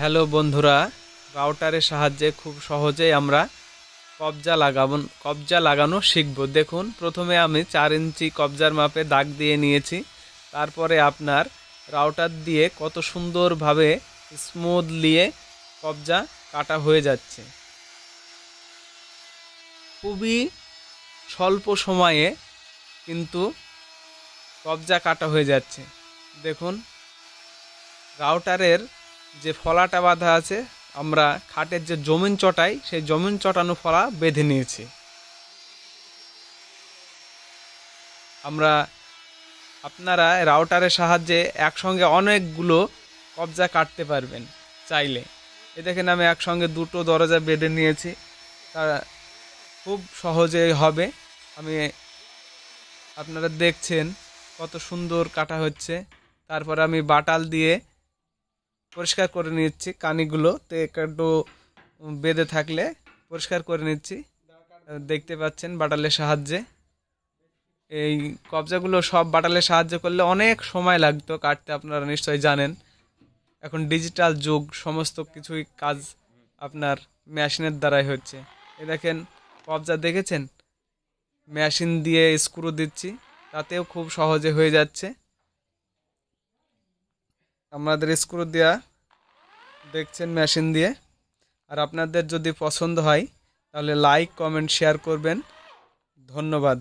Hello বন্ধুরা, রাউটারের সাহায্যে খুব সহজেই আমরা কবজা লাগানো শিখব। দেখুন, প্রথমে আমি 4 ইঞ্চি কবজার মাপে দাগ দিয়ে নিয়েছি। তারপরে আপনার রাউটার দিয়ে কত সুন্দরভাবে স্মুথলি কবজা কাটা হয়ে যাচ্ছে। খুবই স্বল্প সময়ে কিন্তু কবজা কাটা হয়ে যাচ্ছে। দেখুন, রাউটারের যে ফলাটা বাঁধা আছে, আমরা খাটের যে জমিন চটাই সেই জমিন চটানো ফলা বেঁধে নিয়েছি। আপনারা রাউটারের সাহায্যে একসঙ্গে অনেকগুলো কবজা কাটতে পারবেন চাইলে। এ দেখেন, আমি একসঙ্গে দুটো দরজা বেঁধে নিয়েছি। তা খুব সহজেই হবে। আমি আপনারা দেখছেন কত সুন্দর কাটা হচ্ছে। তারপর আমি বাটাল দিয়ে পরিষ্কার করে নিচ্ছি কানিগুলো, তো একটু বেঁধে থাকলে পরিষ্কার করে নিচ্ছি। দেখতে পাচ্ছেন বাটালের সাহায্যে। এই কবজাগুলো সব বাটালের সাহায্য করলে অনেক সময় লাগতো কাটতে, আপনারা নিশ্চয়ই জানেন। এখন ডিজিটাল যুগ, সমস্ত কিছুই কাজ আপনার মেশিনের দ্বারাই হচ্ছে। এ দেখেন, কবজা দেখেছেন, মেশিন দিয়ে স্ক্রু দিচ্ছি, তাতেও খুব সহজে হয়ে যাচ্ছে। আমাদের স্ক্রু দেওয়া দেখছেন মেশিন দিয়ে। আর আপনাদের যদি পছন্দ হয় তাহলে লাইক, কমেন্ট, শেয়ার করবেন। ধন্যবাদ।